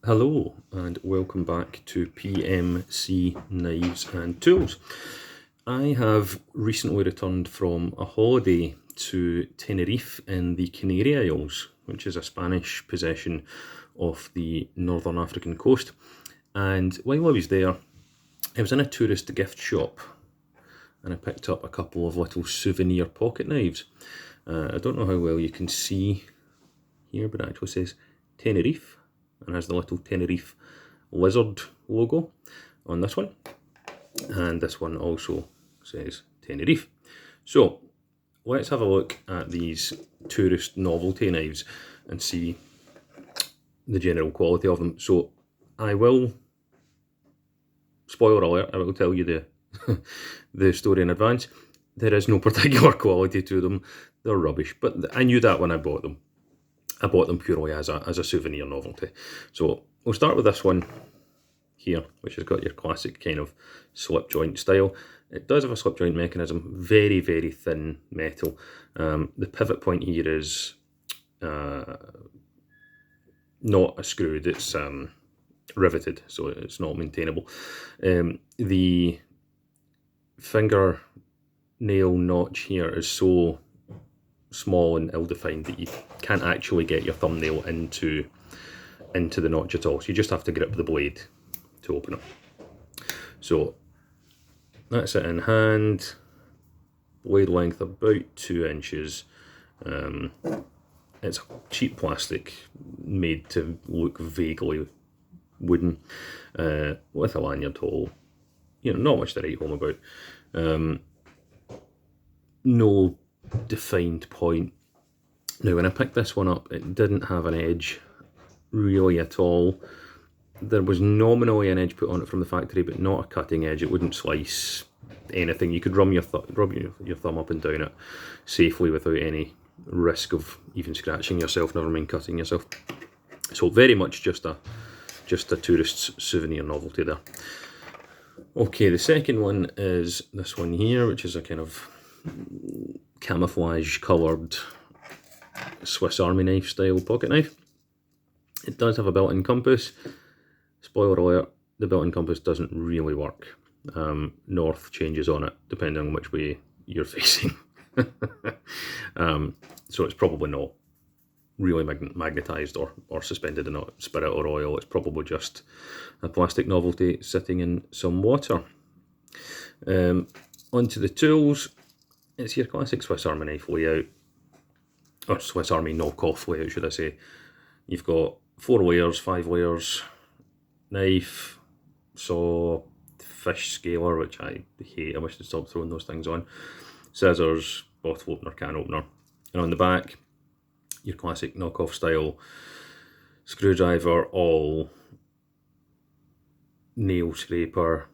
Hello and welcome back to PMC Knives and Tools. I have recently returned from a holiday to Tenerife in the Canary Islands, which is a Spanish possession of the northern African coast. And while I was there, I was in a tourist gift shop and I picked up a couple of little Souvenir pocket knives. I don't know how well you can see here, but it actually says Tenerife and has the little Tenerife lizard logo on this one, and this one also says Tenerife. So let's have a look at these tourist novelty knives and see the general quality of them. So I will, spoiler alert, I will tell you the the story in advance. There is no particular quality to them. They're rubbish, but I knew that when I bought them. I bought them purely as a souvenir novelty. So we'll start with this one here, which has got your classic kind of slip joint style. It does have a slip joint mechanism, very, very thin metal. The pivot point here is not a screwed, it's riveted, so it's not maintainable. The finger nail notch here is so small and ill-defined that you can't actually get your thumbnail into the notch at all. So you just have to grip the blade to open it. So that's it in hand. Blade length about 2 inches. It's cheap plastic made to look vaguely wooden, with a lanyard hole. You know, not much to write home about. No defined point. Now when I picked this one up, it didn't have an edge really at all. There was nominally an edge put on it from the factory, but not a cutting edge. It wouldn't slice anything. You could rub your thumb up and down it safely without any risk of even scratching yourself, never mind cutting yourself. So very much just a tourist's souvenir novelty there. Okay, the second one is this one here, which is a kind of camouflage coloured Swiss Army knife style pocket knife. It does have a built-in compass. Spoiler alert, the built-in compass doesn't really work. North changes on it depending on which way you're facing. So it's probably not really magnetised or suspended in spirit or oil. It's probably just a plastic novelty sitting in some water. Onto the tools. It's your classic Swiss Army knife layout, or Swiss Army knockoff layout, should I say. You've got 4 layers, 5 layers, knife, saw, fish scaler, which I hate, I wish they'd stop throwing those things on, scissors, bottle opener, can opener, and on the back, your classic knockoff style screwdriver, awl, nail scraper,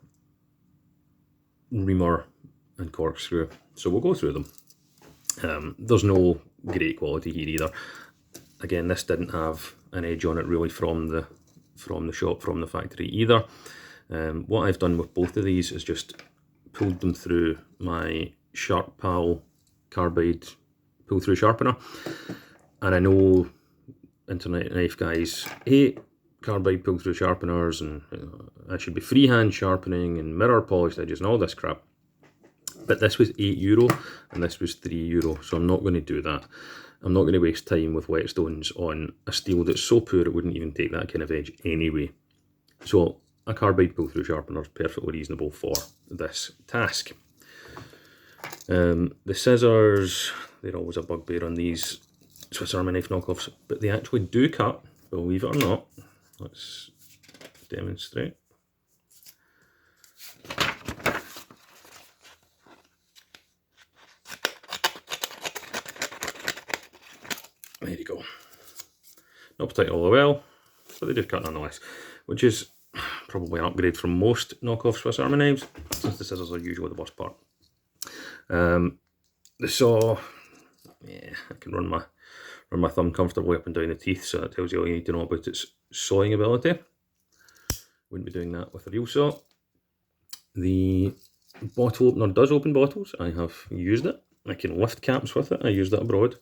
reamer, and corkscrew. So we'll go through them. There's no great quality here either. Again, this didn't have an edge on it really from the shop, from the factory either. What I've done with both of these is just pulled them through my Sharp Pal carbide pull-through sharpener. And I know internet knife guys hate carbide pull-through sharpeners, and I should be freehand sharpening and mirror polished edges and all this crap. But this was €8 and this was €3, so I'm not going to do that. I'm not going to waste time with whetstones on a steel that's so poor it wouldn't even take that kind of edge anyway. So a carbide pull-through sharpener is perfectly reasonable for this task. The scissors, they're always a bugbear on these Swiss Army knife knockoffs, but they actually do cut, believe it or not. Let's demonstrate. There you go. Not particularly well, but they do cut nonetheless, which is probably an upgrade from most knockoff Swiss Army knives, since the scissors are usually the worst part. The saw, yeah, I can run my thumb comfortably up and down the teeth, so that tells you all you need to know about its sawing ability. Wouldn't be doing that with a real saw. The bottle opener does open bottles. I have used it. I can lift caps with it. I used it abroad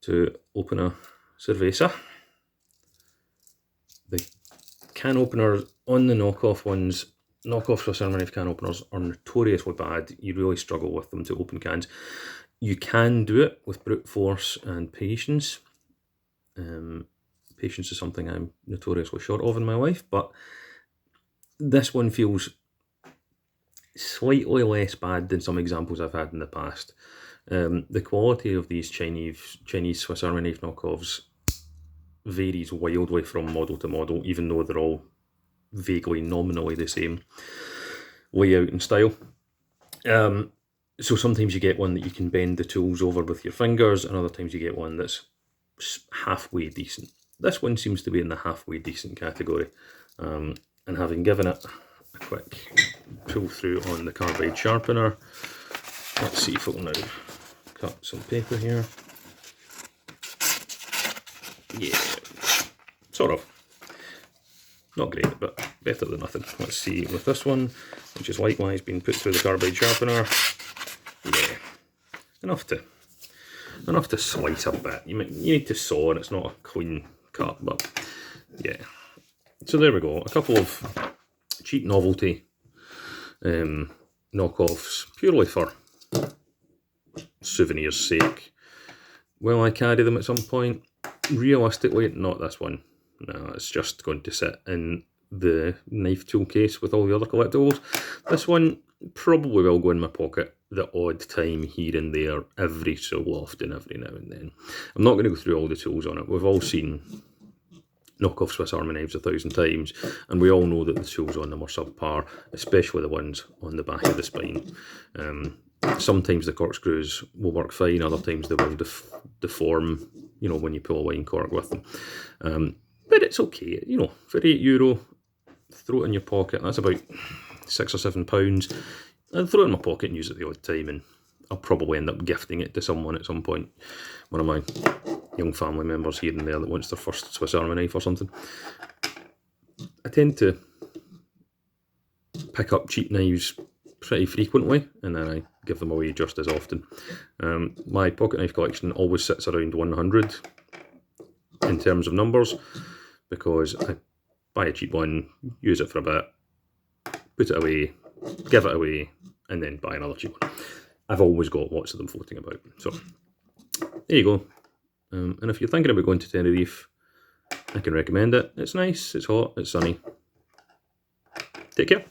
to open a cerveza. The can openers on the knockoff ones, knockoff Swiss Army knife can openers are notoriously bad. You really struggle with them to open cans. You can do it with brute force and patience. Patience is something I'm notoriously short of in my life, but this one feels slightly less bad than some examples I've had in the past. The quality of these Chinese Swiss Army knife knockoffs varies wildly from model to model, even though they're all vaguely nominally the same layout and style. So sometimes you get one that you can bend the tools over with your fingers, and other times you get one that's halfway decent. This one seems to be in the halfway decent category, and having given it a quick pull through on the carbide sharpener, let's see if it'll now cut some paper here. Yeah, sort of. Not great, but better than nothing. Let's see with this one, which is likewise being put through the carbide sharpener. Yeah, enough to slice a bit. You need to saw, and it's not a clean cut, but yeah. So there we go. A couple of cheap novelty knockoffs, purely for Souvenir's sake. Will I carry them at some point? Realistically, not this one. No, it's just going to sit in the knife tool case with all the other collectibles. This one probably will go in my pocket the odd time here and there, every so often, every now and then. I'm not going to go through all the tools on it. We've all seen knockoff Swiss Army knives 1,000 times, and we all know that the tools on them are subpar, especially the ones on the back of the spine. Sometimes the corkscrews will work fine, other times they will deform, you know, when you pull a wine cork with them. But it's okay, you know, for €8, throw it in your pocket. That's about £6 or £7. I'll throw it in my pocket and use it the odd time, and I'll probably end up gifting it to someone at some point. One of my young family members here and there that wants their first Swiss Army knife or something. I tend to pick up cheap knives pretty frequently, and then I give them away just as often. My pocket knife collection always sits around 100 in terms of numbers, because I buy a cheap one, use it for a bit, put it away, give it away, and then buy another cheap one. I've always got lots of them floating about. So there you go. And if you're thinking about going to Tenerife, I can recommend it. It's nice, it's hot, it's sunny. Take care.